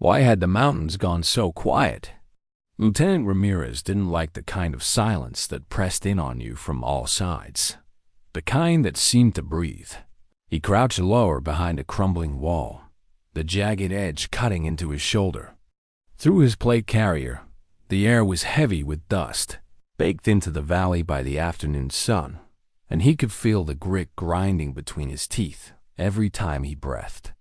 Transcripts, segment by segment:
Why had the mountains gone so quiet? Lieutenant Ramirez didn't like the kind of silence that pressed in on you from all sides, the kind that seemed to breathe. He crouched lower behind a crumbling wall, the jagged edge cutting into his shoulder. Through his plate carrier, the air was heavy with dust, baked into the valley by the afternoon sun, and he could feel the grit grinding between his teeth every time he breathed.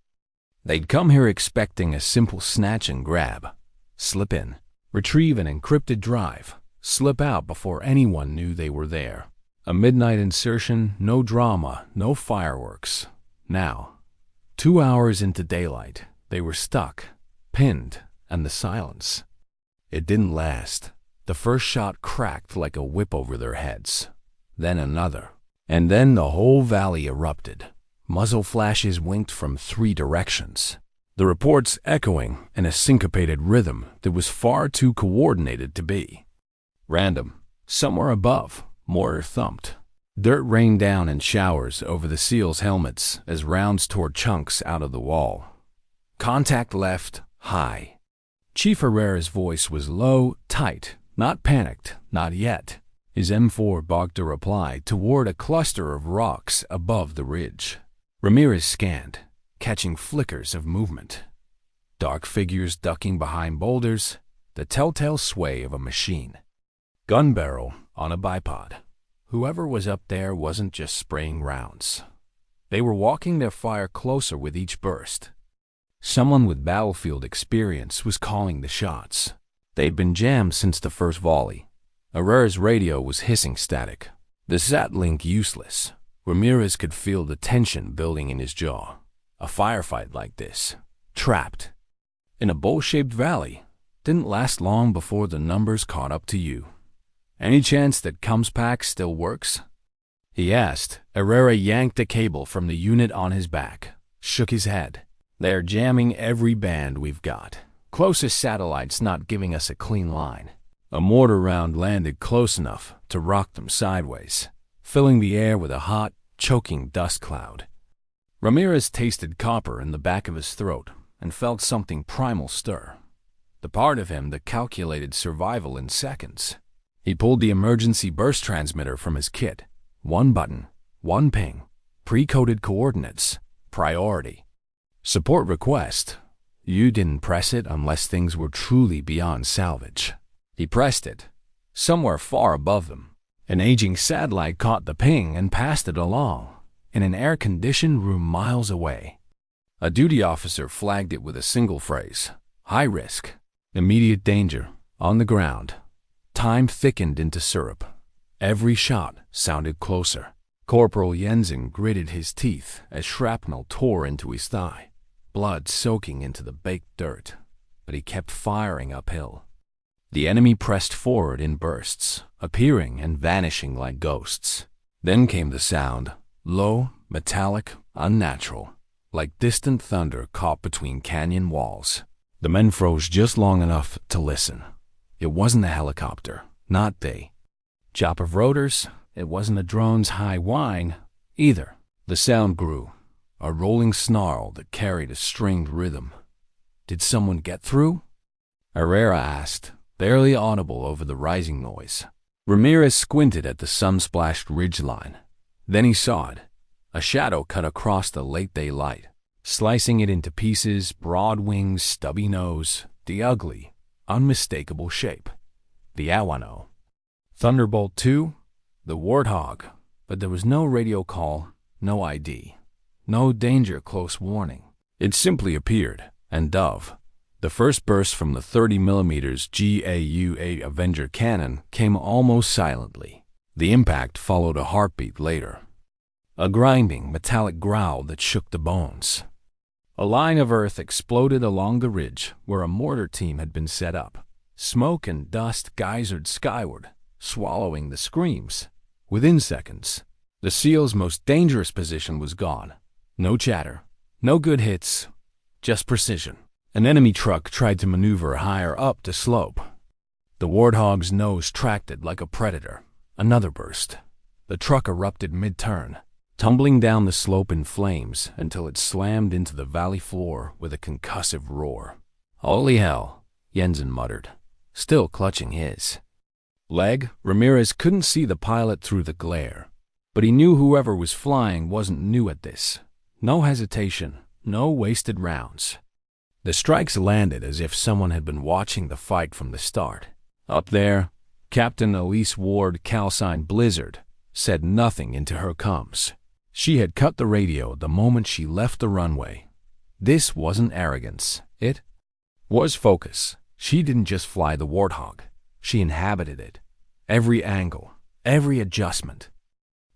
They'd come here expecting a simple snatch and grab, slip in, retrieve an encrypted drive, slip out before anyone knew they were there. A midnight insertion, no drama, no fireworks. Now, 2 hours into daylight, they were stuck, pinned, and the silence. It didn't last. The first shot cracked like a whip over their heads. Then another. And then the whole valley erupted. Muzzle flashes winked from 3 directions, the reports echoing in a syncopated rhythm that was far too coordinated to be random. Somewhere above, mortar thumped. Dirt rained down in showers over the SEALs' helmets as rounds tore chunks out of the wall. Contact left, high. Chief Ramirez's voice was low, tight, not panicked, not yet. His M4 barked a reply toward a cluster of rocks above the ridge. Ramirez scanned, catching flickers of movement. Dark figures ducking behind boulders, the telltale sway of a machine. Gun barrel on a bipod. Whoever was up there wasn't just spraying rounds. They were walking their fire closer with each burst. Someone with battlefield experience was calling the shots. They'd been jammed since the first volley. Ramirez's radio was hissing static. The sat link useless. Ramirez could feel the tension building in his jaw. A firefight like this, trapped in a bowl-shaped valley, didn't last long before the numbers caught up to you. Any chance that ComsPack still works? He asked. Herrera yanked a cable from the unit on his back, shook his head. They're jamming every band we've got. Closest satellite's not giving us a clean line. A mortar round landed close enough to rock them sideways, filling the air with a hot, choking dust cloud. Ramirez tasted copper in the back of his throat and felt something primal stir, the part of him that calculated survival in seconds. He pulled the emergency burst transmitter from his kit. 1 button, 1 ping, pre-coded coordinates, priority. Support request. You didn't press it unless things were truly beyond salvage. He pressed it. Somewhere far above them, an aging satellite caught the ping and passed it along, in an air-conditioned room miles away. A duty officer flagged it with a single phrase. High risk. Immediate danger. On the ground. Time thickened into syrup. Every shot sounded closer. Corporal Jensen gritted his teeth as shrapnel tore into his thigh, blood soaking into the baked dirt, but he kept firing uphill. The enemy pressed forward in bursts, appearing and vanishing like ghosts. Then came the sound, low, metallic, unnatural, like distant thunder caught between canyon walls. The men froze just long enough to listen. It wasn't a helicopter, not they. Chop of rotors, it wasn't a drone's high whine, either. The sound grew, a rolling snarl that carried a stringed rhythm. Did someone get through? Herrera asked, barely audible over the rising noise. Ramirez squinted at the sun-splashed ridgeline. Then he saw it. A shadow cut across the late-day light, slicing it into pieces, broad wings, stubby nose, the ugly, unmistakable shape. The Awano. Thunderbolt 2? The Warthog. But there was no radio call, no ID. No danger close warning. It simply appeared, and dove. The first burst from the 30mm GAU-8 Avenger cannon came almost silently. The impact followed a heartbeat later. A grinding, metallic growl that shook the bones. A line of earth exploded along the ridge where a mortar team had been set up. Smoke and dust geysered skyward, swallowing the screams. Within seconds, the SEAL's most dangerous position was gone. No chatter, no good hits, just precision. An enemy truck tried to maneuver higher up the slope. The Warthog's nose tracked it like a predator. Another burst. The truck erupted mid-turn, tumbling down the slope in flames until it slammed into the valley floor with a concussive roar. "Holy hell," Jensen muttered, still clutching his leg. Ramirez couldn't see the pilot through the glare, but he knew whoever was flying wasn't new at this. No hesitation, no wasted rounds. The strikes landed as if someone had been watching the fight from the start. Up there, Captain Elise Ward, calcined Blizzard, said nothing into her comms. She had cut the radio the moment she left the runway. This wasn't arrogance. It was focus. She didn't just fly the Warthog. She inhabited it. Every angle, every adjustment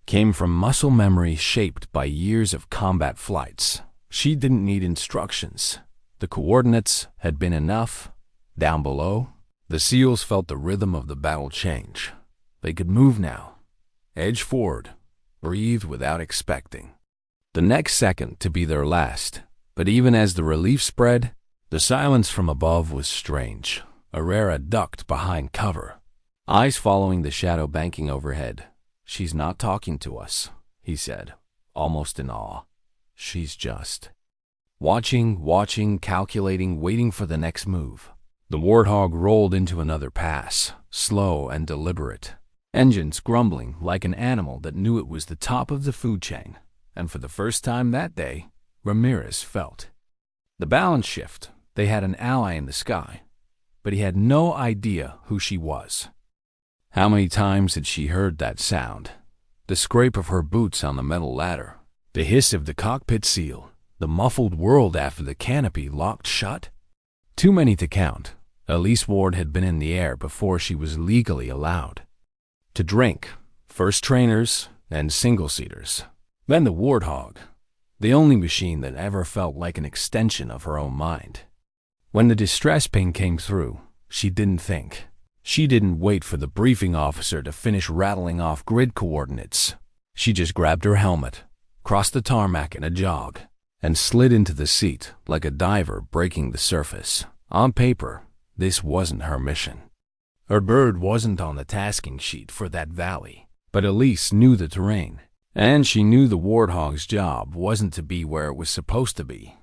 came from muscle memory shaped by years of combat flights. She didn't need instructions. The coordinates had been enough. Down below, the SEALs felt the rhythm of the battle change. They could move now, edge forward, breathe without expecting the next second to be their last. But even as the relief spread, the silence from above was strange. Herrera ducked behind cover, eyes following the shadow banking overhead. "She's not talking to us," he said, almost in awe. "She's just watching, calculating, waiting for the next move." The Warthog rolled into another pass, slow and deliberate, engines grumbling like an animal that knew it was the top of the food chain. And for the first time that day, Ramirez felt the balance shift. They had an ally in the sky, but he had no idea who she was. How many times had she heard that sound? The scrape of her boots on the metal ladder, the hiss of the cockpit seal, the muffled whirl after the canopy locked shut? Too many to count. Elise Ward had been in the air before she was legally allowed to drink. First trainers and single-seaters. Then the Warthog, the only machine that ever felt like an extension of her own mind. When the distress ping came through, she didn't think. She didn't wait for the briefing officer to finish rattling off grid coordinates. She just grabbed her helmet, crossed the tarmac in a jog, and slid into the seat like a diver breaking the surface. On paper, this wasn't her mission. Her bird wasn't on the tasking sheet for that valley, but Elise knew the terrain, and she knew the Warthog's job wasn't to be where it was supposed to be.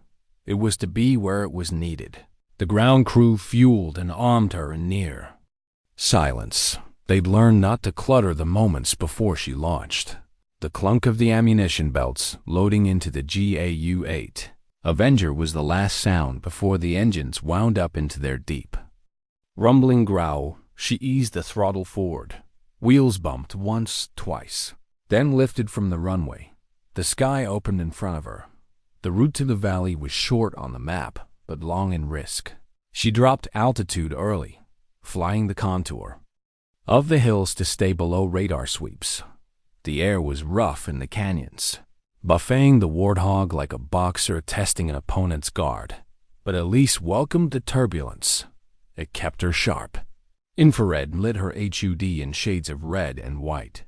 It was to be where it was needed. The ground crew fueled and armed her in near silence. They'd learned not to clutter the moments before she launched. The clunk of the ammunition belts loading into the GAU-8 Avenger was the last sound before the engines wound up into their deep rumbling growl. She eased the throttle forward. Wheels bumped once, twice, then lifted from the runway. The sky opened in front of her. The route to the valley was short on the map, but long in risk. She dropped altitude early, flying the contour of the hills to stay below radar sweeps. The air was rough in the canyons, buffeting the Warthog like a boxer testing an opponent's guard. But Elise welcomed the turbulence. It kept her sharp. Infrared lit her HUD in shades of red and white.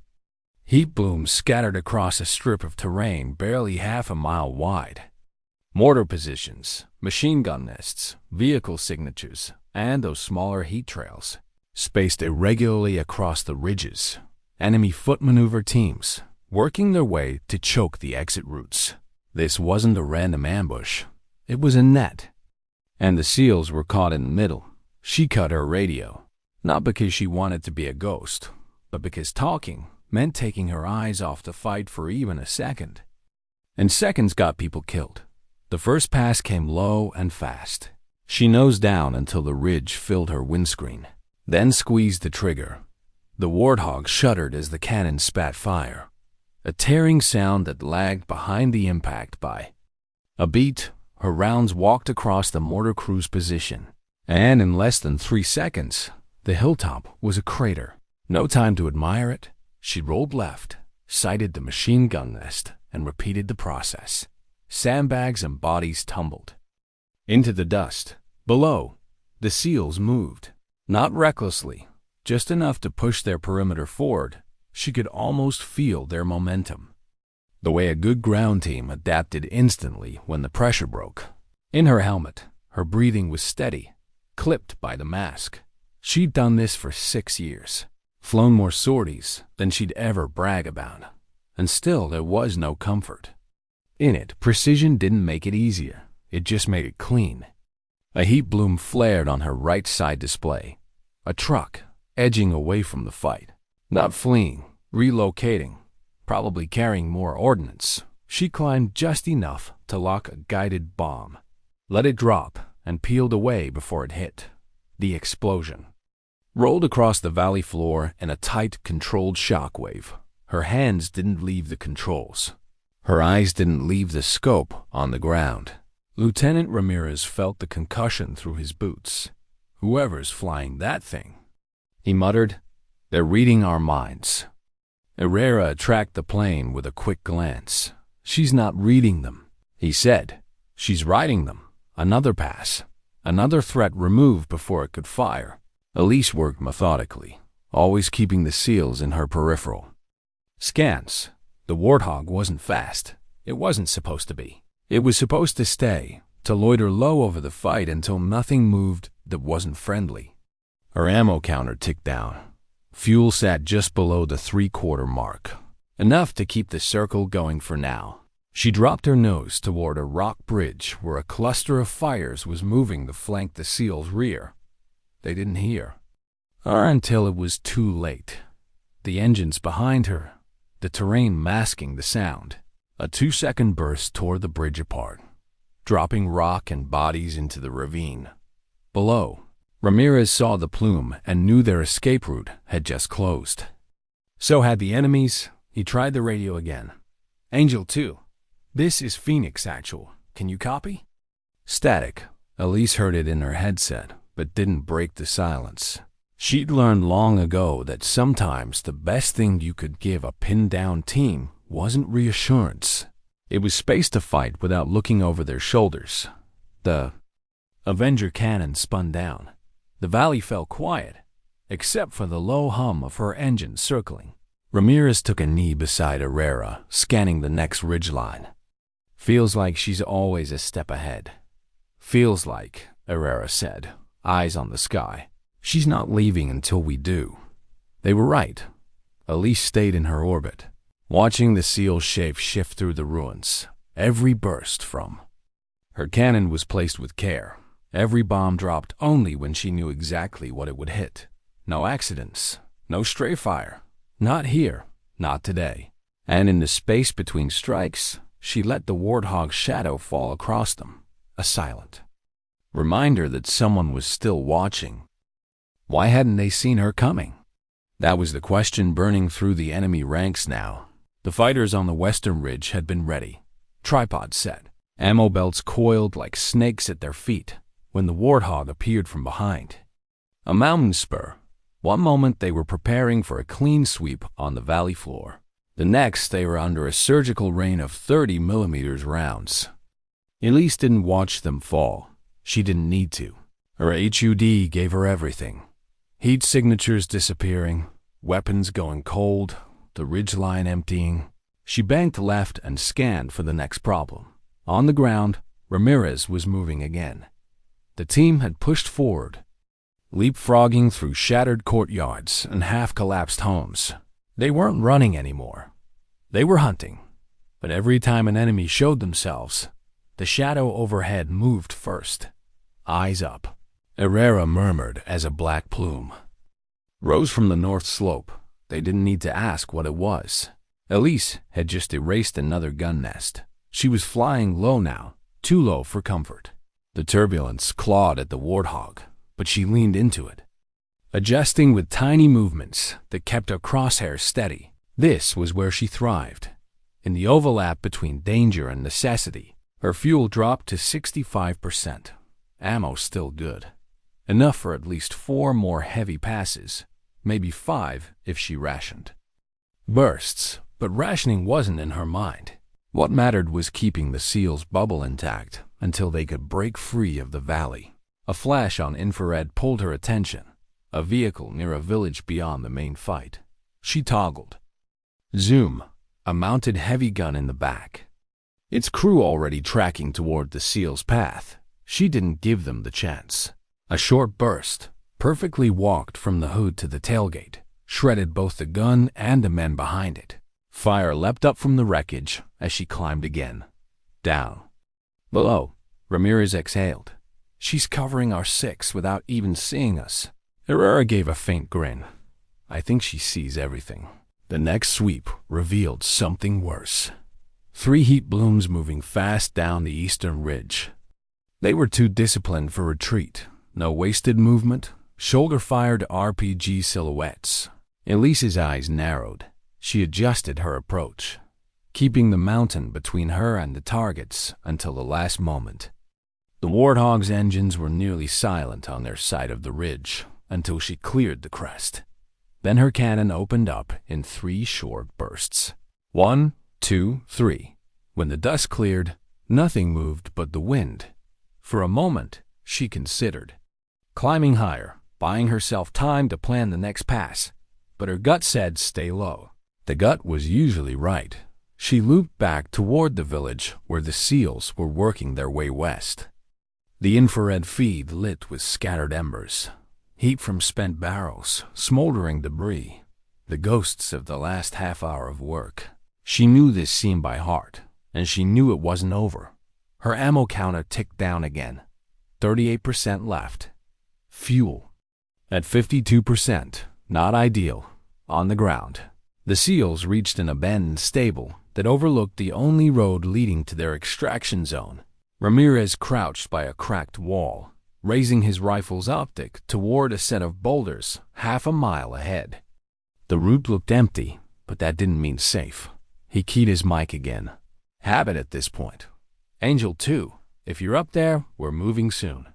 Heat blooms scattered across a strip of terrain barely half a mile wide. Mortar positions, machine gun nests, vehicle signatures, and those smaller heat trails, spaced irregularly across the ridges. Enemy foot maneuver teams, working their way to choke the exit routes. This wasn't a random ambush. It was a net. And the SEALs were caught in the middle. She cut her radio, not because she wanted to be a ghost, but because talking meant taking her eyes off the fight for even a second. And seconds got people killed. The first pass came low and fast. She nosed down until the ridge filled her windscreen, then squeezed the trigger. The Warthog shuddered as the cannon spat fire, a tearing sound that lagged behind the impact by a beat. Her rounds walked across the mortar crew's position, and in less than 3 seconds, the hilltop was a crater. No time to admire it. She rolled left, sighted the machine gun nest, and repeated the process. Sandbags and bodies tumbled into the dust. Below, the SEALs moved, not recklessly, just enough to push their perimeter forward. She could almost feel their momentum, the way a good ground team adapted instantly when the pressure broke. In her helmet, her breathing was steady, clipped by the mask. She'd done this for 6 years, flown more sorties than she'd ever brag about, and still there was no comfort. In it, precision didn't make it easier, it just made it clean. A heat bloom flared on her right side display. A truck, edging away from the fight. Not fleeing, relocating, probably carrying more ordnance. She climbed just enough to lock a guided bomb, let it drop, and peeled away before it hit. The explosion rolled across the valley floor in a tight, controlled shockwave. Her hands didn't leave the controls. Her eyes didn't leave the scope on the ground. Lieutenant Ramirez felt the concussion through his boots. Whoever's flying that thing. He muttered, "They're reading our minds." Herrera tracked the plane with a quick glance. "She's not reading them," he said. "She's writing them." Another pass. Another threat removed before it could fire. Elise worked methodically, always keeping the seals in her peripheral. Scans. The Warthog wasn't fast. It wasn't supposed to be. It was supposed to stay, to loiter low over the fight until nothing moved that wasn't friendly. Her ammo counter ticked down. Fuel sat just below the 3/4 mark, enough to keep the circle going for now. She dropped her nose toward a rock bridge where a cluster of fires was moving to flank the SEAL's rear. They didn't hear. Or until it was too late. The engines behind her, the terrain masking the sound. A 2-second burst tore the bridge apart, dropping rock and bodies into the ravine. Below, Ramirez saw the plume and knew their escape route had just closed. So had the enemies. He tried the radio again. "Angel 2. This is Phoenix Actual. Can you copy?" Static. Elise heard it in her headset, but didn't break the silence. She'd learned long ago that sometimes the best thing you could give a pinned-down team wasn't reassurance. It was space to fight without looking over their shoulders. The Avenger cannon spun down. The valley fell quiet, except for the low hum of her engine circling. Ramirez took a knee beside Herrera, scanning the next ridgeline. "Feels like she's always a step ahead." "Feels like," Herrera said, eyes on the sky. "She's not leaving until we do." They were right. Elise stayed in her orbit, watching the SEAL shape shift through the ruins. Every burst from her cannon was placed with care. Every bomb dropped only when she knew exactly what it would hit. No accidents, no stray fire. Not here, not today. And in the space between strikes, she let the Warthog's shadow fall across them, a silent reminder that someone was still watching. Why hadn't they seen her coming? That was the question burning through the enemy ranks now. The fighters on the western ridge had been ready, tripods set, ammo belts coiled like snakes at their feet, when the Warthog appeared from behind. A mountain spur. One moment they were preparing for a clean sweep on the valley floor. The next they were under a surgical rain of 30mm rounds. Elise didn't watch them fall. She didn't need to. Her HUD gave her everything. Heat signatures disappearing, weapons going cold, the ridgeline emptying. She banked left and scanned for the next problem. On the ground, Ramirez was moving again. The team had pushed forward, leapfrogging through shattered courtyards and half-collapsed homes. They weren't running anymore. They were hunting. But every time an enemy showed themselves, the shadow overhead moved first. Eyes up. Herrera murmured as a black plume rose from the north slope. They didn't need to ask what it was. Elise had just erased another gun nest. She was flying low now, too low for comfort. The turbulence clawed at the Warthog, but she leaned into it, adjusting with tiny movements that kept her crosshairs steady. This was where she thrived. In the overlap between danger and necessity, her fuel dropped to 65%. Ammo still good. Enough for at least 4 more heavy passes, maybe 5 if she rationed. Bursts, but rationing wasn't in her mind. What mattered was keeping the SEAL's bubble intact until they could break free of the valley. A flash on infrared pulled her attention, a vehicle near a village beyond the main fight. She toggled. Zoom, a mounted heavy gun in the back. Its crew already tracking toward the SEAL's path. She didn't give them the chance. A short burst, perfectly walked from the hood to the tailgate, shredded both the gun and the men behind it. Fire leapt up from the wreckage as she climbed again. Down. Below, Ramirez exhaled. She's covering our six without even seeing us. Herrera gave a faint grin. I think she sees everything. The next sweep revealed something worse. 3 heat blooms moving fast down the eastern ridge. They were too disciplined for retreat. No wasted movement, shoulder-fired RPG silhouettes. Elise's eyes narrowed. She adjusted her approach, keeping the mountain between her and the targets until the last moment. The Warthog's engines were nearly silent on their side of the ridge until she cleared the crest. Then her cannon opened up in 3 short bursts. 1, 2, 3. When the dust cleared, nothing moved but the wind. For a moment, she considered climbing higher, buying herself time to plan the next pass. But her gut said stay low. The gut was usually right. She looped back toward the village where the SEALs were working their way west. The infrared feed lit with scattered embers, heat from spent barrels, smoldering debris, the ghosts of the last half hour of work. She knew this scene by heart, and she knew it wasn't over. Her ammo counter ticked down again. 38% left. Fuel. At 52%, not ideal, on the ground. The SEALs reached an abandoned stable that overlooked the only road leading to their extraction zone. Ramirez crouched by a cracked wall, raising his rifle's optic toward a set of boulders half a mile ahead. The route looked empty, but that didn't mean safe. He keyed his mic again. Habit at this point. Angel 2, if you're up there, we're moving soon.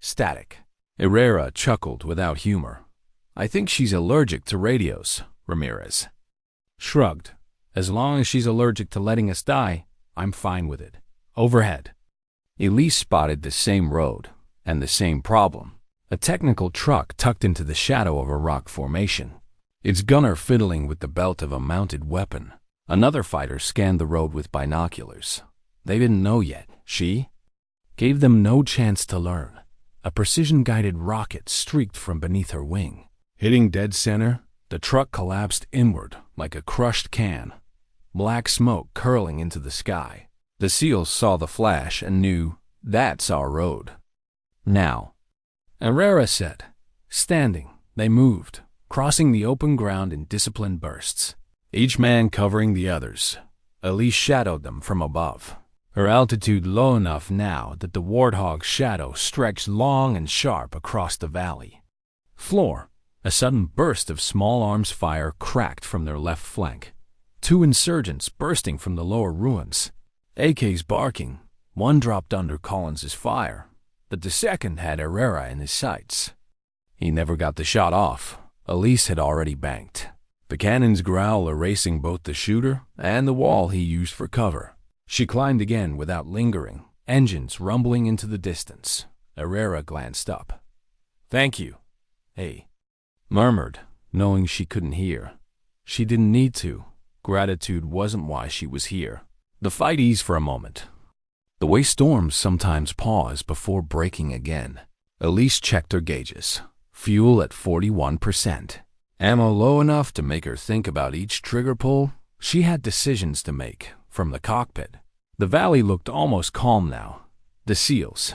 Static. Herrera chuckled without humor. I think she's allergic to radios, Ramirez shrugged. As long as she's allergic to letting us die, I'm fine with it. Overhead. Elise spotted the same road and the same problem. A technical truck tucked into the shadow of a rock formation, its gunner fiddling with the belt of a mounted weapon. Another fighter scanned the road with binoculars. They didn't know yet. She gave them no chance to learn. A precision-guided rocket streaked from beneath her wing. Hitting dead center, the truck collapsed inward like a crushed can, black smoke curling into the sky. The SEALs saw the flash and knew that's our road. Now, Herrera said. Standing, they moved, crossing the open ground in disciplined bursts, each man covering the others. Elise shadowed them from above, her altitude low enough now that the Warthog's shadow stretched long and sharp across the valley. Floor. A sudden burst of small arms fire cracked from their left flank. 2 insurgents bursting from the lower ruins. AKs barking. One dropped under Collins's fire, but the second had Herrera in his sights. He never got the shot off. Elise had already banked, the cannon's growl erasing both the shooter and the wall he used for cover. She climbed again without lingering, engines rumbling into the distance. Herrera glanced up. Thank you. Hey. Murmured, knowing she couldn't hear. She didn't need to. Gratitude wasn't why she was here. The fight eased for a moment. The way storms sometimes pause before breaking again. Elise checked her gauges. Fuel at 41%. Ammo low enough to make her think about each trigger pull. She had decisions to make from the cockpit. The valley looked almost calm now. The SEALs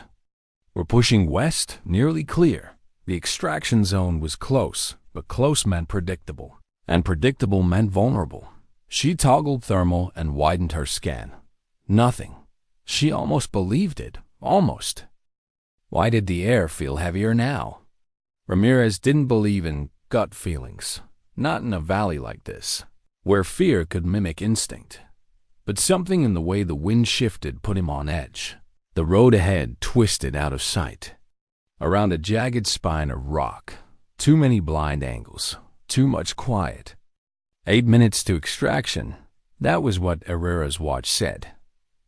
were pushing west, nearly clear. The extraction zone was close, but close meant predictable, and predictable meant vulnerable. She toggled thermal and widened her scan. Nothing. She almost believed it. Almost. Why did the air feel heavier now? Ramirez didn't believe in gut feelings. Not in a valley like this, where fear could mimic instinct. But something in the way the wind shifted put him on edge. The road ahead twisted out of sight. Around a jagged spine of rock. Too many blind angles. Too much quiet. 8 minutes to extraction. That was what Herrera's watch said.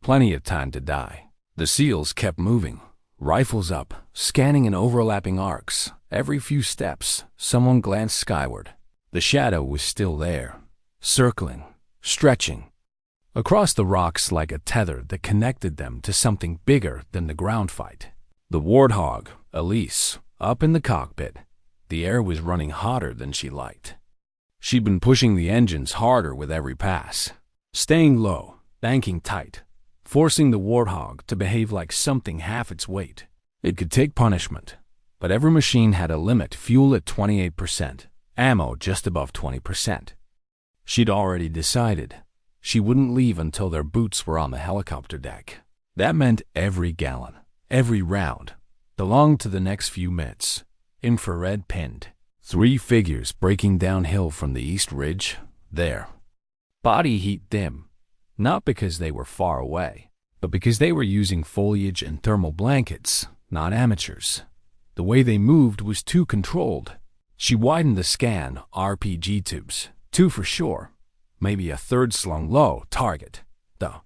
Plenty of time to die. The SEALs kept moving, rifles up, scanning in overlapping arcs. Every few steps, someone glanced skyward. The shadow was still there, circling, stretching, across the rocks like a tether that connected them to something bigger than the ground fight. The Warthog, Elise, up in the cockpit. The air was running hotter than she liked. She'd been pushing the engines harder with every pass, staying low, banking tight, forcing the Warthog to behave like something half its weight. It could take punishment, but every machine had a limit: fuel at 28%, ammo just above 20%. She'd already decided she wouldn't leave until their boots were on the helicopter deck. That meant every gallon, every round, belonged to the next few minutes. Infrared pinned. 3 figures breaking downhill from the east ridge, there. Body heat dim, not because they were far away, but because they were using foliage and thermal blankets, not amateurs. The way they moved was too controlled. She widened the scan: RPG tubes, 2 for sure, maybe a third slung low, target, the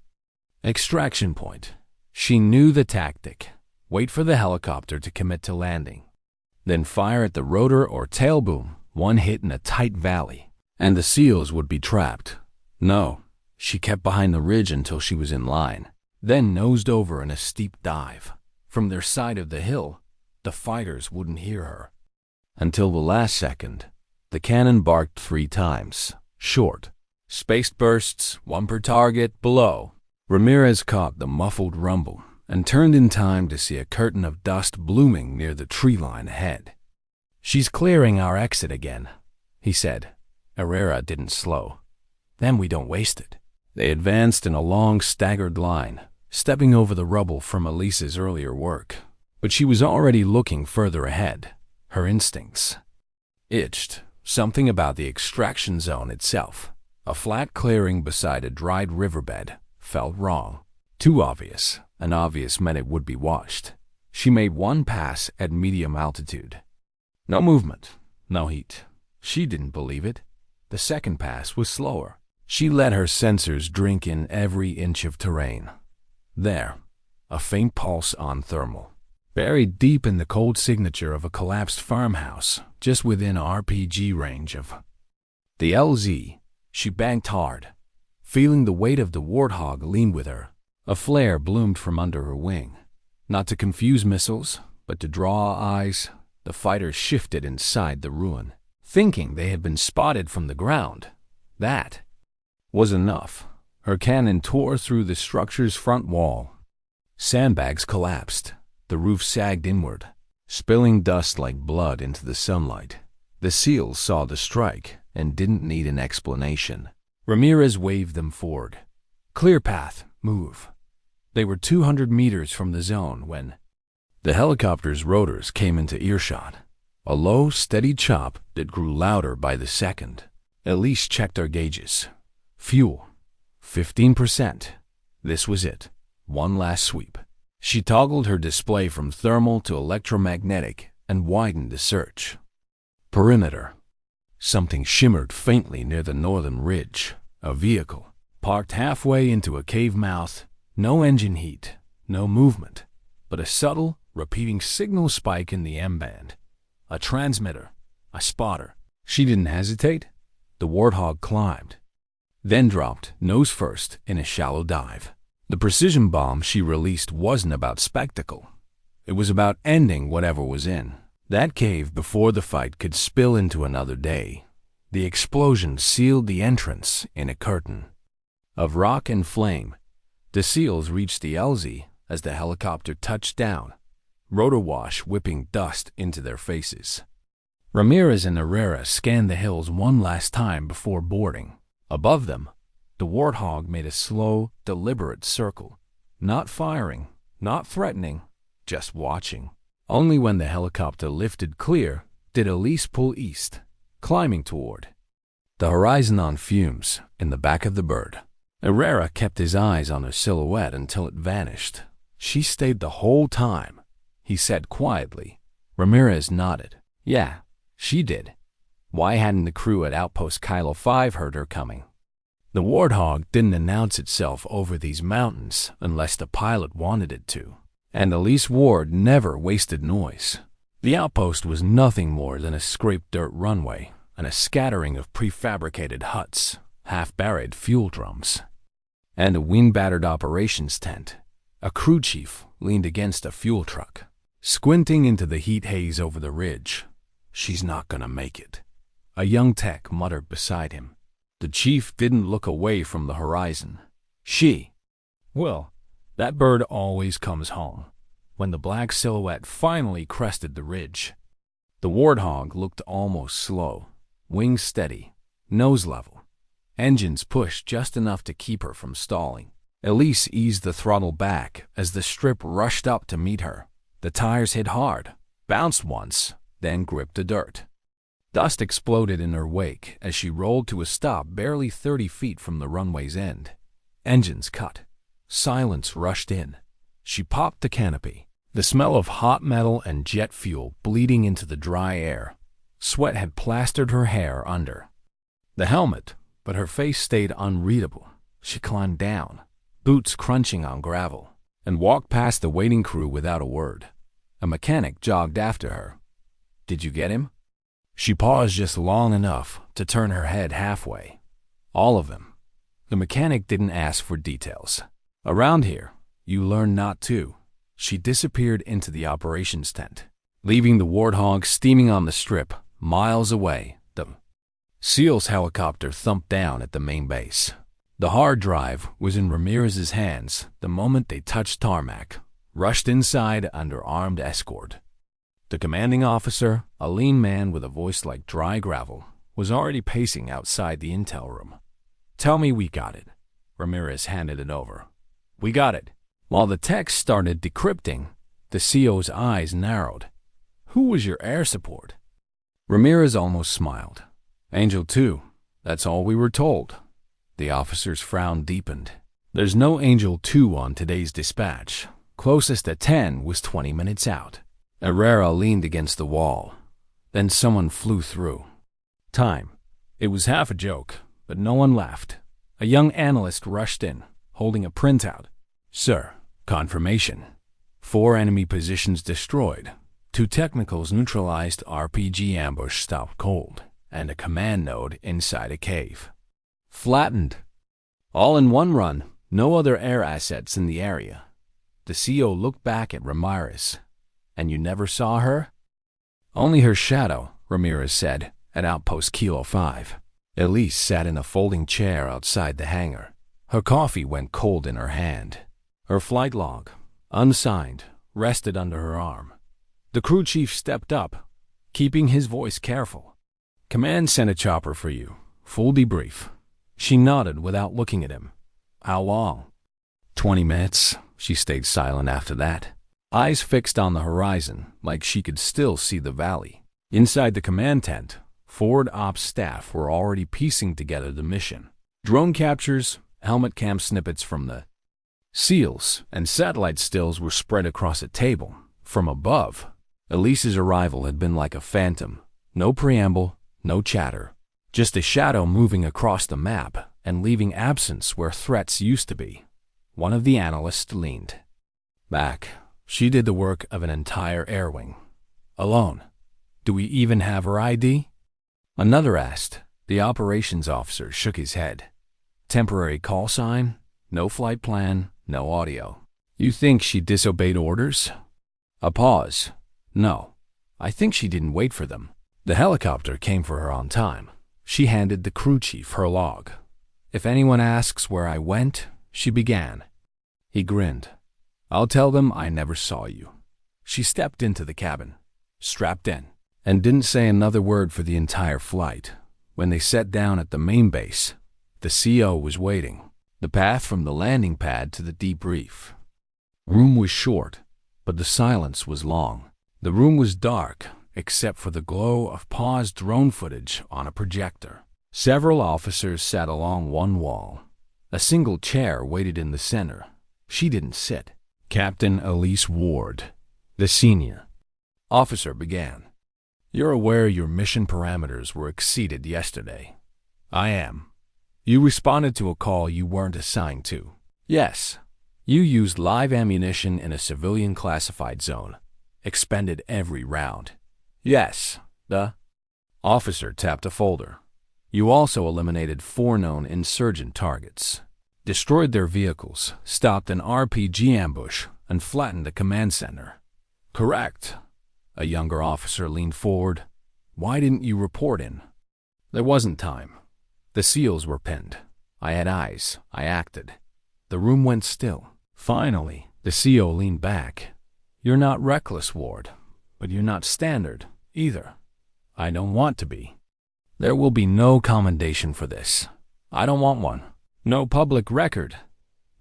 extraction point. She knew the tactic: wait for the helicopter to commit to landing, then fire at the rotor or tail boom, one hit in a tight valley, and the SEALs would be trapped. No, she kept behind the ridge until she was in line, then nosed over in a steep dive. From their side of the hill, the fighters wouldn't hear her. Until the last second, the cannon barked 3 times, short, spaced bursts, 1 per target. Below, Ramirez caught the muffled rumble and turned in time to see a curtain of dust blooming near the tree line ahead. "She's clearing our exit again," he said. Herrera didn't slow. "Then we don't waste it." They advanced in a long, staggered line, stepping over the rubble from Elise's earlier work. But she was already looking further ahead. Her instincts itched. Something about the extraction zone itself, a flat clearing beside a dried riverbed, felt wrong. Too obvious, and obvious meant it would be watched. She made 1 pass at medium altitude. No movement, no heat. She didn't believe it. The second pass was slower. She let her sensors drink in every inch of terrain. There, a faint pulse on thermal. Buried deep in the cold signature of a collapsed farmhouse, just within RPG range of the LZ, she banked hard, feeling the weight of the Warthog lean with her. A flare bloomed from under her wing. Not to confuse missiles, but to draw eyes, the fighters shifted inside the ruin, thinking they had been spotted from the ground. That was enough. Her cannon tore through the structure's front wall. Sandbags collapsed. The roof sagged inward, spilling dust like blood into the sunlight. The SEALs saw the strike and didn't need an explanation. Ramirez waved them forward. "Clear path, move." They were 200 meters from the zone when the helicopter's rotors came into earshot. A low, steady chop that grew louder by the second. Elise checked her gauges. Fuel, 15%. This was it. 1 last sweep. She toggled her display from thermal to electromagnetic and widened the search. Perimeter. Something shimmered faintly near the northern ridge. A vehicle, parked halfway into a cave mouth. No engine heat, no movement, but a subtle, repeating signal spike in the M-band. A transmitter, a spotter. She didn't hesitate. The Warthog climbed, then dropped, nose first, in a shallow dive. The precision bomb she released wasn't about spectacle. It was about ending whatever was in that cave before the fight could spill into another day. The explosion sealed the entrance in a curtain of rock and flame. The SEALs reached the LZ as the helicopter touched down, rotor wash whipping dust into their faces. Ramirez and Herrera scanned the hills 1 last time before boarding. Above them, the Warthog made a slow, deliberate circle, not firing, not threatening, just watching. Only when the helicopter lifted clear did Elise pull east, climbing toward the horizon on fumes in the back of the bird. Herrera kept his eyes on her silhouette until it vanished. "She stayed the whole time," he said quietly. Ramirez nodded. "Yeah, she did. Why hadn't the crew at Outpost Kilo 5 heard her coming?" The Warthog didn't announce itself over these mountains unless the pilot wanted it to, and Elise Ward never wasted noise. The outpost was nothing more than a scraped dirt runway and a scattering of prefabricated huts, half-buried fuel drums, and a wind-battered operations tent. A crew chief leaned against a fuel truck, squinting into the heat haze over the ridge. "She's not gonna make it," a young tech muttered beside him. The chief didn't look away from the horizon. "Well, that bird always comes home. when the black silhouette finally crested the ridge. The Warthog looked almost slow, wings steady, nose level. Engines pushed just enough to keep her from stalling. Elise eased the throttle back as the strip rushed up to meet her. The tires hit hard, bounced once, then gripped the dirt. Dust exploded in her wake as she rolled to a stop barely 30 feet from the runway's end. Engines cut. Silence rushed in. She popped the canopy. The smell of hot metal and jet fuel bleeding into the dry air. Sweat had plastered her hair under the helmet, but her face stayed unreadable. She climbed down, boots crunching on gravel, and walked past the waiting crew without a word. A mechanic jogged after her. "Did you get him?" She paused just long enough to turn her head halfway. "All of them." The mechanic didn't ask for details. "Around here, you learn not to." She disappeared into the operations tent, leaving the Warthog steaming on the strip miles away. The SEAL's helicopter thumped down at the main base. The hard drive was in Ramirez's hands the moment they touched tarmac, rushed inside under armed escort. The commanding officer, a lean man with a voice like dry gravel, was already pacing outside the intel room. "Tell me we got it." Ramirez handed it over. "We got it." While the text started decrypting, the CO's eyes narrowed. "Who was your air support?" Ramirez almost smiled. "Angel 2. That's all we were told." The officer's frown deepened. "There's no Angel 2 on today's dispatch. Closest at 10 was 20 minutes out." Herrera leaned against the wall. Then someone flew through. Time. It was half a joke, but no one laughed. A young analyst rushed in, holding a printout. "Sir, confirmation. 4 enemy positions destroyed. 2 technicals neutralized, RPG ambush stopped cold, and a command node inside a cave. Flattened. All in one run, no other air assets in the area." The CO looked back at Ramirez. "And you never saw her?" "Only her shadow," Ramirez said, at Outpost Kilo 5. Elise sat in a folding chair outside the hangar. Her coffee went cold in her hand. Her flight log, unsigned, rested under her arm. The crew chief stepped up, keeping his voice careful. "Command sent a chopper for you. Full debrief." She nodded without looking at him. "How long?" 20 minutes. She stayed silent after that, eyes fixed on the horizon like she could still see the valley. Inside the command tent, forward ops staff were already piecing together the mission. Drone captures, helmet cam snippets from the SEALs, and satellite stills were spread across a table. From above, Elise's arrival had been like a phantom. No preamble, no chatter. Just a shadow moving across the map and leaving absence where threats used to be. One of the analysts leaned back. She did the work of an entire air wing. Alone. "Do we even have her ID?" Another asked. The operations officer shook his head. "Temporary call sign, no flight plan, no audio." "You think she disobeyed orders?" A pause. "No. I think she didn't wait for them. The helicopter came for her on time." She handed the crew chief her log. "If anyone asks where I went," she began. He grinned. "I'll tell them I never saw you." She stepped into the cabin, strapped in, and didn't say another word for the entire flight. When they sat down at the main base, the CO was waiting. The path from the landing pad to the debrief room was short, but the silence was long. The room was dark, except for the glow of paused drone footage on a projector. Several officers sat along one wall. A single chair waited in the center. She didn't sit. Captain Elise Ward, the senior officer, began. "You're aware your mission parameters were exceeded yesterday." "I am." "You responded to a call you weren't assigned to." "Yes." "You used live ammunition in a civilian classified zone. Expended every round." "Yes." The officer tapped a folder. "You also eliminated 4 known insurgent targets. Destroyed their vehicles, stopped an RPG ambush, and flattened the command center." "Correct." A younger officer leaned forward. "Why didn't you report in?" "There wasn't time. The SEALs were pinned. I had eyes. I acted." The room went still. Finally, the CO leaned back. You're not reckless, Ward, but you're not standard, either. I don't want to be. There will be no commendation for this. I don't want one. No public record.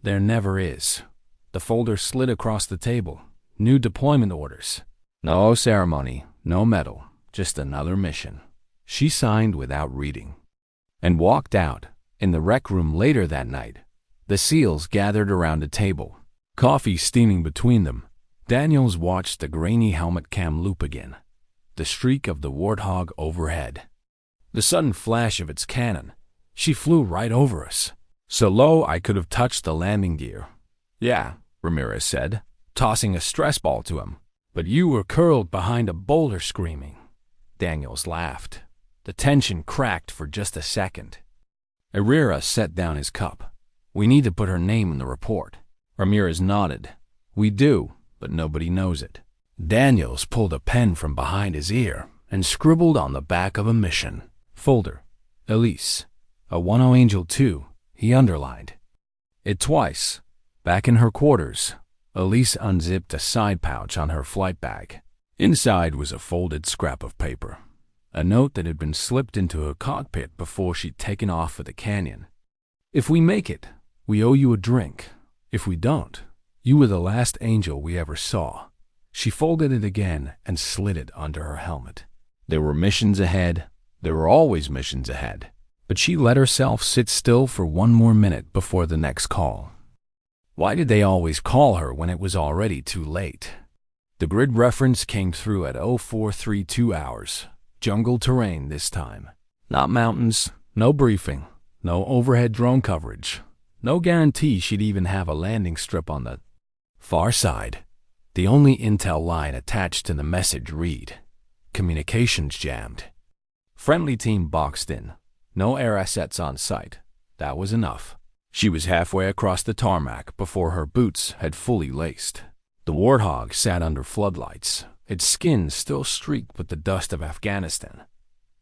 There never is. The folder slid across the table. New deployment orders. No ceremony, no medal, just another mission. She signed without reading and walked out. In the rec room later that night, the SEALs gathered around a table, coffee steaming between them. Daniels watched the grainy helmet cam loop again, the streak of the Warthog overhead, the sudden flash of its cannon. She flew right over us, so low I could have touched the landing gear. Yeah, Ramirez said, tossing a stress ball to him. But you were curled behind a boulder screaming. Daniels laughed. The tension cracked for just a second. Herrera set down his cup. We need to put her name in the report. Ramirez nodded. We do, but nobody knows it. Daniels pulled a pen from behind his ear and scribbled on the back of a mission folder. Elise, a 10 Angel 2, he underlined it twice. Back in her quarters, Elise unzipped a side pouch on her flight bag. Inside was a folded scrap of paper, a note that had been slipped into her cockpit before she'd taken off for the canyon. If we make it, we owe you a drink. If we don't, you were the last angel we ever saw. She folded it again and slid it under her helmet. There were missions ahead. There were always missions ahead. But she let herself sit still for one more minute before the next call. Why did they always call her when it was already too late? The grid reference came through at 0432 hours. Jungle terrain this time. Not mountains, no briefing, no overhead drone coverage. No guarantee she'd even have a landing strip on the far side. The only intel line attached to the message read, communications jammed. Friendly team boxed in. No air assets on site. That was enough. She was halfway across the tarmac before her boots had fully laced. The Warthog sat under floodlights, its skin still streaked with the dust of Afghanistan.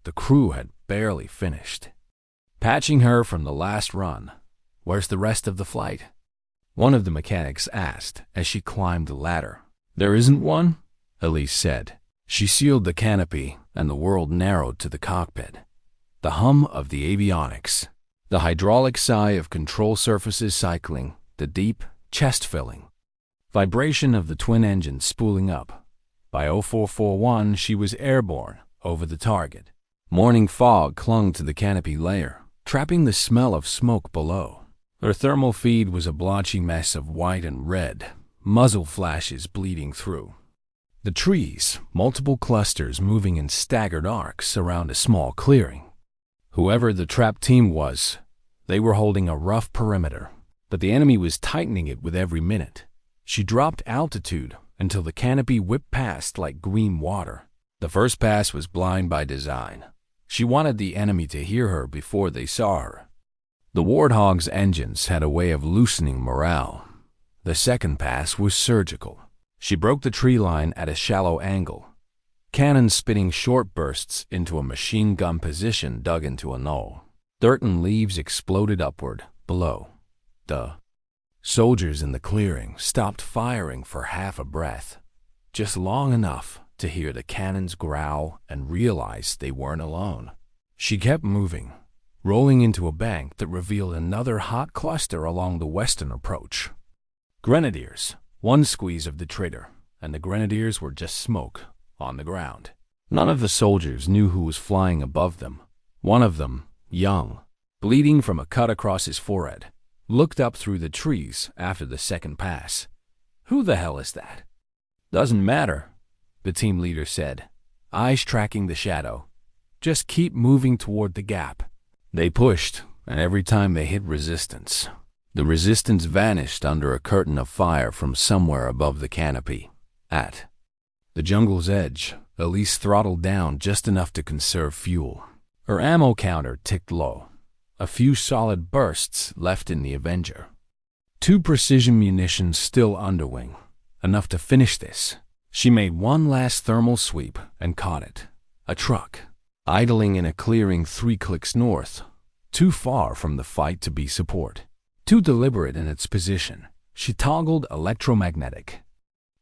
The crew had barely finished patching her from the last run. Where's the rest of the flight? One of the mechanics asked as she climbed the ladder. There isn't one, Elise said. She sealed the canopy and the world narrowed to the cockpit. The hum of the avionics, the hydraulic sigh of control surfaces cycling, the deep, chest-filling vibration of the twin engines spooling up. By 0441, she was airborne over the target. Morning fog clung to the canopy layer, trapping the smell of smoke below. Her thermal feed was a blotchy mess of white and red, muzzle flashes bleeding through. The trees, multiple clusters moving in staggered arcs around a small clearing. Whoever the trap team was, they were holding a rough perimeter, but the enemy was tightening it with every minute. She dropped altitude until the canopy whipped past like green water. The first pass was blind by design. She wanted the enemy to hear her before they saw her. The Warthog's engines had a way of loosening morale. The second pass was surgical. She broke the tree line at a shallow angle, cannon spitting short bursts into a machine gun position dug into a knoll. Dirt and leaves exploded upward, below. The soldiers in the clearing stopped firing for half a breath, just long enough to hear the cannons growl and realize they weren't alone. She kept moving, rolling into a bank that revealed another hot cluster along the western approach. Grenadiers. One squeeze of the trigger, and the grenadiers were just smoke on the ground. None of the soldiers knew who was flying above them. One of them, young, bleeding from a cut across his forehead, looked up through the trees after the second pass. Who the hell is that? Doesn't matter, the team leader said, eyes tracking the shadow. Just keep moving toward the gap. They pushed, and every time they hit resistance, the resistance vanished under a curtain of fire from somewhere above the canopy. At the jungle's edge, Elise throttled down just enough to conserve fuel. Her ammo counter ticked low. A few solid bursts left in the Avenger. 2 precision munitions still underwing, enough to finish this. She made one last thermal sweep and caught it. A truck, idling in a clearing 3 clicks north, too far from the fight to be support. Too deliberate in its position. She toggled electromagnetic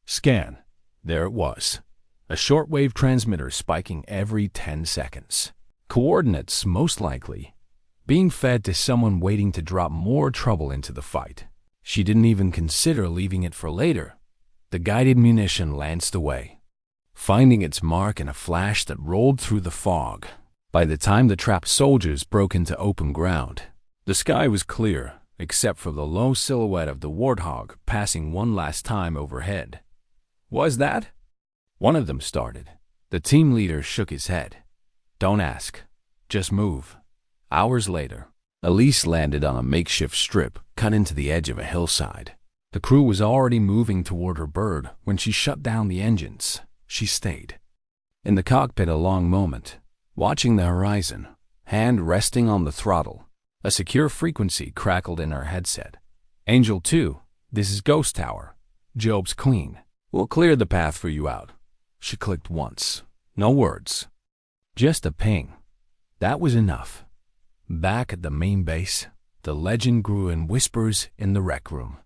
scan There it was, a shortwave transmitter spiking every 10 seconds. Coordinates, most likely, being fed to someone waiting to drop more trouble into the fight. She didn't even consider leaving it for later. The guided munition lanced away, finding its mark in a flash that rolled through the fog. By the time the trapped soldiers broke into open ground, the sky was clear, except for the low silhouette of the Warthog passing one last time overhead. "Was that?" one of them started. The team leader shook his head. "Don't ask. Just move." Hours later, Elise landed on a makeshift strip cut into the edge of a hillside. The crew was already moving toward her bird when she shut down the engines. She stayed in the cockpit a long moment, watching the horizon, hand resting on the throttle. A secure frequency crackled in her headset. "Angel 2, this is Ghost Tower. Job's clean. We'll clear the path for you out." She clicked once. No words. Just a ping. That was enough. Back at the main base, the legend grew in whispers in the rec room.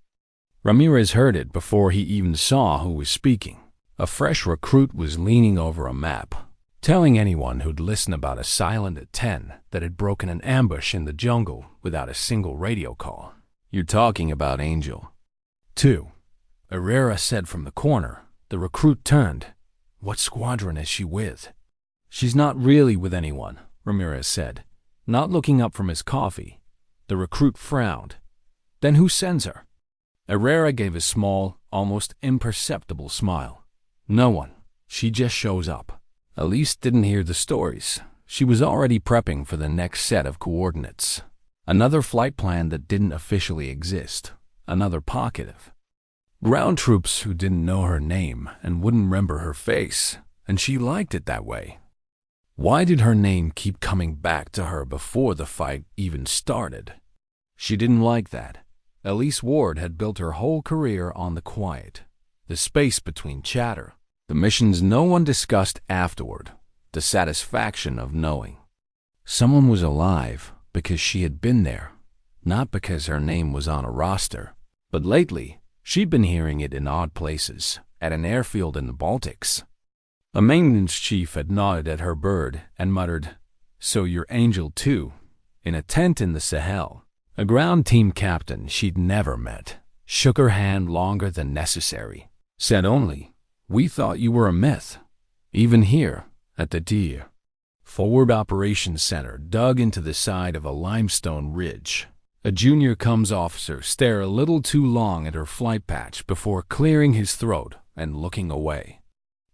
Ramirez heard it before he even saw who was speaking. A fresh recruit was leaning over a map, telling anyone who'd listen about a silent at 10 that had broken an ambush in the jungle without a single radio call. "You're talking about Angel 2. Herrera said from the corner. The recruit turned. "What squadron is she with?" "She's not really with anyone," Ramirez said, not looking up from his coffee. The recruit frowned. "Then who sends her?" Herrera gave a small, almost imperceptible smile. "No one. She just shows up." Elise didn't hear the stories. She was already prepping for the next set of coordinates. Another flight plan that didn't officially exist. Another pocket of ground troops who didn't know her name and wouldn't remember her face, and she liked it that way. Why did her name keep coming back to her before the fight even started? She didn't like that. Elise Ward had built her whole career on the quiet, the space between chatter, the missions no one discussed afterward, the satisfaction of knowing someone was alive because she had been there, not because her name was on a roster. But lately, she'd been hearing it in odd places, at an airfield in the Baltics. A maintenance chief had nodded at her bird and muttered, "So you're Angel 2, in a tent in the Sahel." A ground team captain she'd never met shook her hand longer than necessary, said only, "We thought you were a myth." Even here, at the Deer Forward Operations Center dug into the side of a limestone ridge, a junior comms officer stared a little too long at her flight patch before clearing his throat and looking away.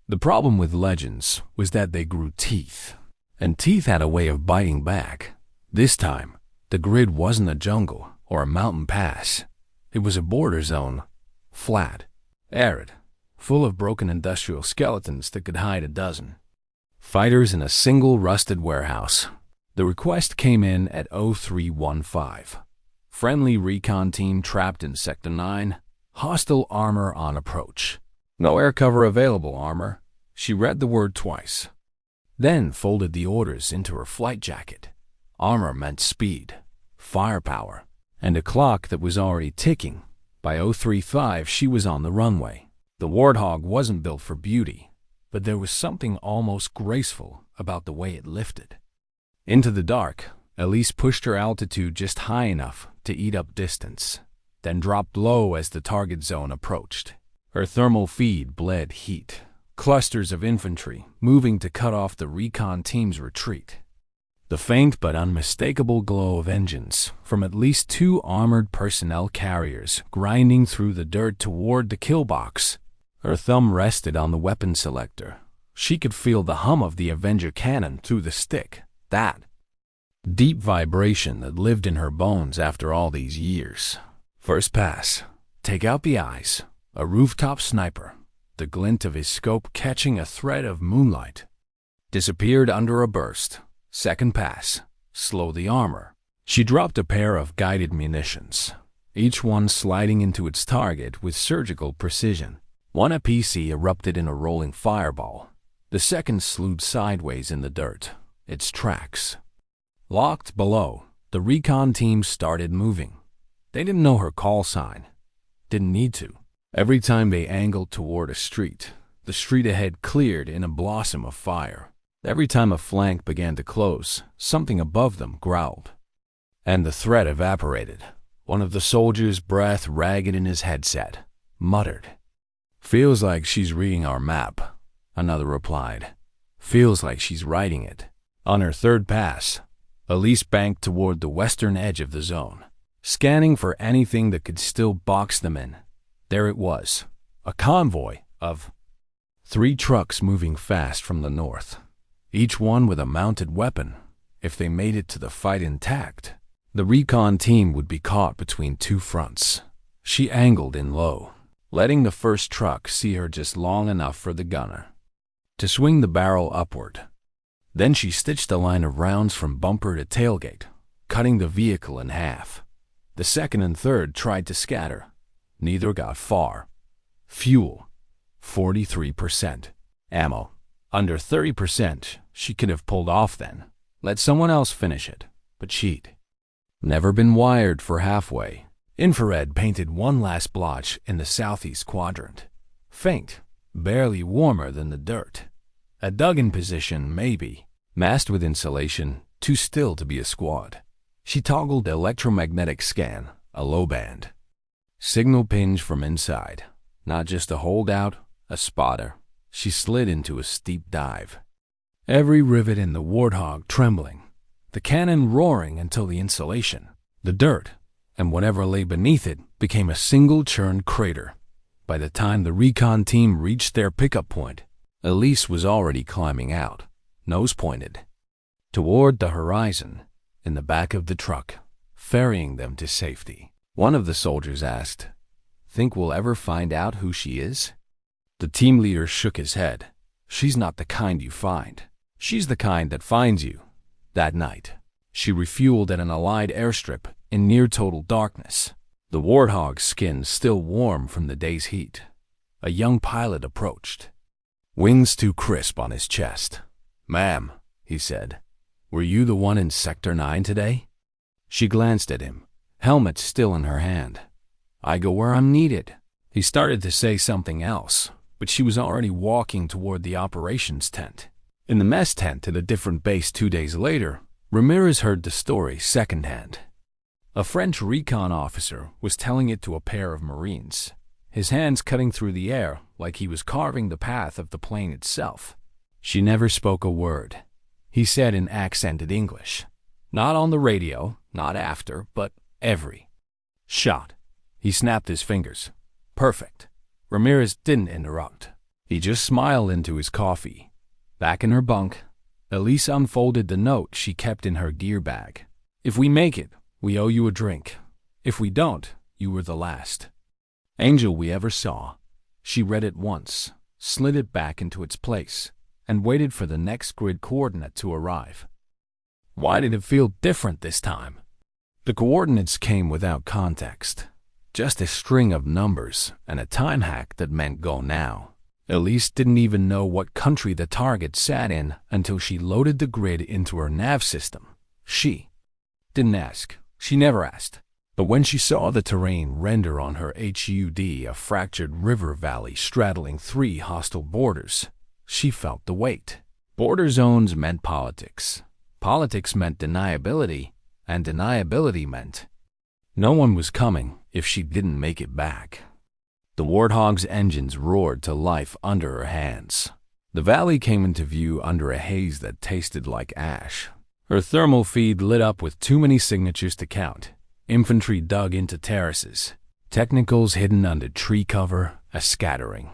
The problem with legends was that they grew teeth, and teeth had a way of biting back. This time, the grid wasn't a jungle or a mountain pass. It was a border zone, flat, arid, full of broken industrial skeletons that could hide a dozen fighters in a single rusted warehouse. The request came in at 0315. Friendly recon team trapped in Sector 9, hostile armor on approach. "No air cover available, armor." She read the word twice, then folded the orders into her flight jacket. Armor meant speed, firepower, and a clock that was already ticking. By 0335, she was on the runway. The Warthog wasn't built for beauty, but there was something almost graceful about the way it lifted. Into the dark, Elise pushed her altitude just high enough to eat up distance, then dropped low as the target zone approached. Her thermal feed bled heat. Clusters of infantry moving to cut off the recon team's retreat. The faint but unmistakable glow of engines from at least 2 armored personnel carriers grinding through the dirt toward the kill box. Her thumb rested on the weapon selector. She could feel the hum of the Avenger cannon through the stick. That deep vibration that lived in her bones after all these years. First pass. Take out the eyes. A rooftop sniper, the glint of his scope catching a thread of moonlight. Disappeared under a burst. Second pass. Slow the armor. She dropped a pair of guided munitions, each one sliding into its target with surgical precision. One APC erupted in a rolling fireball. The second slewed sideways in the dirt, its tracks locked below. The recon team started moving. They didn't know her call sign. Didn't need to. Every time they angled toward a street, The street ahead cleared in a blossom of fire. Every time a flank began to close, something above them growled. And the threat evaporated. One of the soldiers, breath ragged in his headset, muttered, "Feels like she's reading our map." Another replied, "Feels like she's writing it." On her third pass, Elise banked toward the western edge of the zone, scanning for anything that could still box them in. There it was, a convoy of 3 trucks moving fast from the north, each one with a mounted weapon. If they made it to the fight intact, the recon team would be caught between 2 fronts. She angled in low, letting the first truck see her just long enough for the gunner to swing the barrel upward. Then she stitched a line of rounds from bumper to tailgate, cutting the vehicle in half. The second and third tried to scatter. Neither got far. Fuel, 43%. Ammo, under 30%. She could have pulled off then. Let someone else finish it. But she'd never been wired for halfway. Infrared painted one last blotch in the southeast quadrant. Faint, barely warmer than the dirt. A dug-in position, maybe. Masked with insulation, too still to be a squad. She toggled electromagnetic scan, a low band. Signal pinch from inside. Not just a holdout, a spotter. She slid into a steep dive. Every rivet in the Warthog trembling. The cannon roaring until the insulation, the dirt, and whatever lay beneath it became a single churned crater. By the time the recon team reached their pickup point, Elise was already climbing out, nose pointed, toward the horizon, in the back of the truck, ferrying them to safety. One of the soldiers asked, "Think we'll ever find out who she is?" The team leader shook his head. "She's not the kind you find. She's the kind that finds you." That night, she refueled at an Allied airstrip in near-total darkness, the Warthog's skin still warm from the day's heat. A young pilot approached, wings too crisp on his chest. "Ma'am," he said, "were you the one in Sector 9 today?" She glanced at him, helmet still in her hand. "I go where I'm needed." He started to say something else, but she was already walking toward the operations tent. In the mess tent at a different base 2 days later, Ramirez heard the story secondhand. A French recon officer was telling it to a pair of Marines, his hands cutting through the air like he was carving the path of the plane itself. She never spoke a word. He said in accented English, not on the radio, not after, but every shot. He snapped his fingers. Perfect. Ramirez didn't interrupt. He just smiled into his coffee. Back in her bunk, Elise unfolded the note she kept in her gear bag. "If we make it, we owe you a drink. If we don't, you were the last angel we ever saw." She read it once, slid it back into its place, and waited for the next grid coordinate to arrive. Why did it feel different this time? The coordinates came without context, just a string of numbers and a time hack that meant go now. Elise didn't even know what country the target sat in until she loaded the grid into her nav system. She didn't ask. She never asked. But when she saw the terrain render on her HUD, a fractured river valley straddling 3 hostile borders, she felt the weight. Border zones meant politics. Politics meant deniability, and deniability meant no one was coming if she didn't make it back. The Warthog's engines roared to life under her hands. The valley came into view under a haze that tasted like ash. Her thermal feed lit up with too many signatures to count. Infantry dug into terraces. Technicals hidden under tree cover, a scattering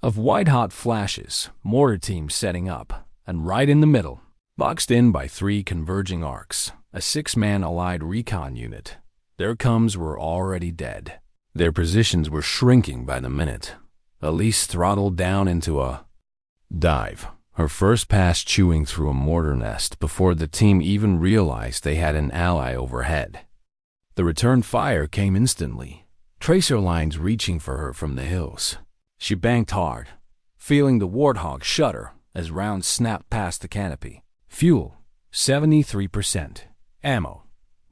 of white-hot flashes, mortar teams setting up, and right in the middle, boxed in by 3 converging arcs, a 6-man Allied recon unit. Their coms were already dead. Their positions were shrinking by the minute. Elise throttled down into a dive, her first pass chewing through a mortar nest before the team even realized they had an ally overhead. The return fire came instantly, tracer lines reaching for her from the hills. She banked hard, feeling the Warthog shudder as rounds snapped past the canopy. Fuel, 73%. Ammo,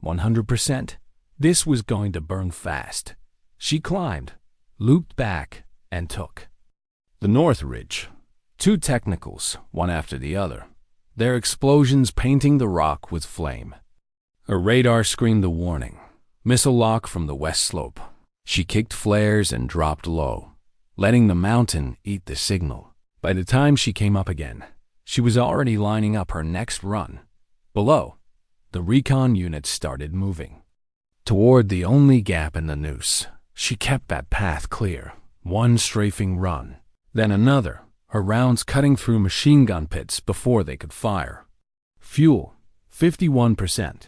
100%. This was going to burn fast. She climbed, looped back, and took The North Ridge. 2 technicals, one after the other, their explosions painting the rock with flame. Her radar screamed a warning. Missile lock from the west slope. She kicked flares and dropped low, letting the mountain eat the signal. By the time she came up again, she was already lining up her next run. Below, the recon unit started moving toward the only gap in the noose. She kept that path clear, one strafing run, then another, her rounds cutting through machine gun pits before they could fire. Fuel, 51%.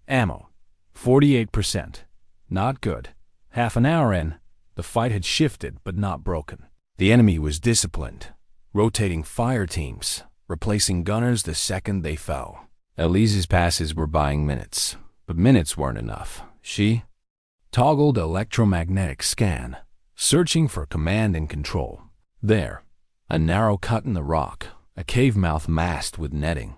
Ammo, 48%. Not good. Half an hour in, the fight had shifted but not broken. The enemy was disciplined, rotating fire teams, replacing gunners the second they fell. Elise's passes were buying minutes, but minutes weren't enough. She toggled electromagnetic scan, searching for command and control. There, a narrow cut in the rock, a cave mouth masked with netting.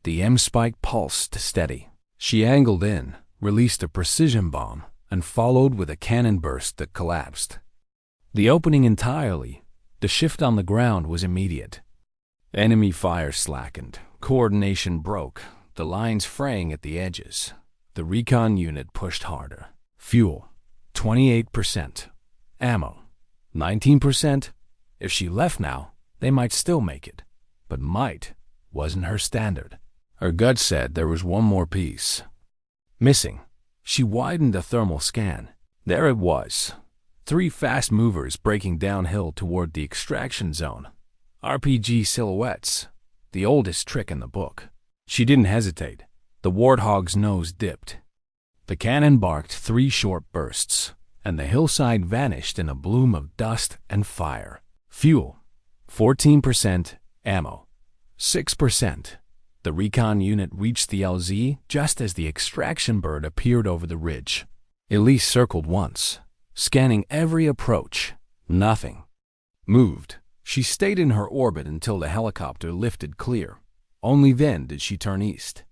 The M-spike pulsed steady. She angled in, released a precision bomb, and followed with a cannon burst that collapsed. The opening entirely, the shift on the ground was immediate. Enemy fire slackened, coordination broke, the lines fraying at the edges. The recon unit pushed harder. Fuel, 28%. Ammo, 19%. If she left now, they might still make it. But might wasn't her standard. Her gut said there was one more piece missing. She widened the thermal scan. There it was. 3 fast movers breaking downhill toward the extraction zone. RPG silhouettes, the oldest trick in the book. She didn't hesitate. The Warthog's nose dipped. The cannon barked 3 short bursts, and the hillside vanished in a bloom of dust and fire. Fuel, 14%. Ammo, 6%. The recon unit reached the LZ just as the extraction bird appeared over the ridge. Elise circled once, scanning every approach. Nothing moved. She stayed in her orbit until the helicopter lifted clear. Only then did she turn east,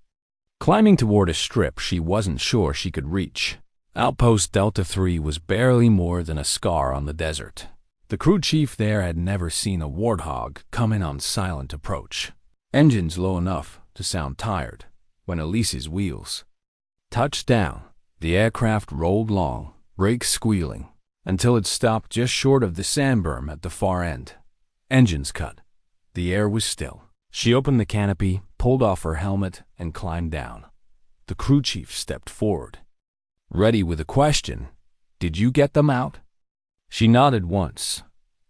climbing toward a strip she wasn't sure she could reach. Outpost Delta 3 was barely more than a scar on the desert. The crew chief there had never seen a Warthog come in on silent approach. Engines low enough to sound tired when Elise's wheels touched down. The aircraft rolled long, brakes squealing, until it stopped just short of the sand berm at the far end. Engines cut. The air was still. She opened the canopy, pulled off her helmet, and climbed down. The crew chief stepped forward, ready with a question. "Did you get them out?" She nodded once.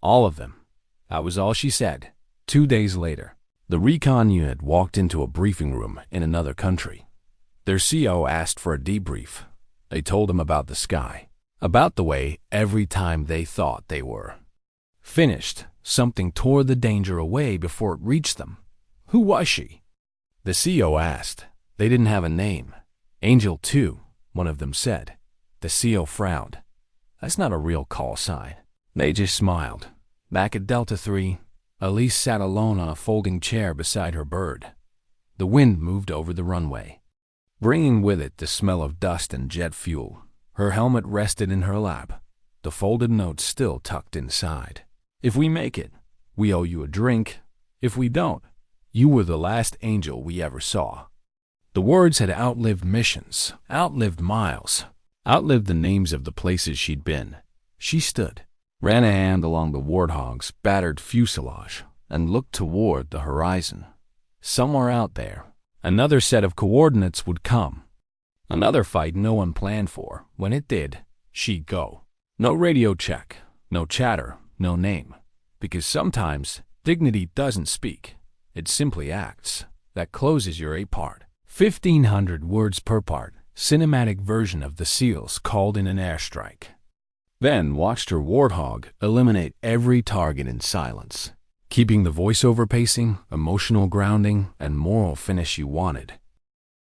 "All of them." That was all she said. 2 days later, the recon unit walked into a briefing room in another country. Their CO asked for a debrief. They told him about the sky, about the way every time they thought they were finished, something tore the danger away before it reached them. Who was she? The CO asked. They didn't have a name. Angel 2, one of them said. The CO frowned. That's not a real call sign. They just smiled. Back at Delta 3, Elise sat alone on a folding chair beside her bird. The wind moved over the runway, bringing with it the smell of dust and jet fuel. Her helmet rested in her lap, the folded note still tucked inside. "If we make it, we owe you a drink. If we don't, you were the last angel we ever saw." The words had outlived missions, outlived miles, outlived the names of the places she'd been. She stood, ran a hand along the Warthog's battered fuselage, and looked toward the horizon. Somewhere out there, another set of coordinates would come. Another fight no one planned for. When it did, she'd go. No radio check, no chatter, no name. Because sometimes dignity doesn't speak. It simply acts. That closes your A-part. 1,500 words per part. Cinematic version of the SEALs called in an airstrike. Then watched her Warthog eliminate every target in silence, keeping the voiceover pacing, emotional grounding, and moral finish you wanted.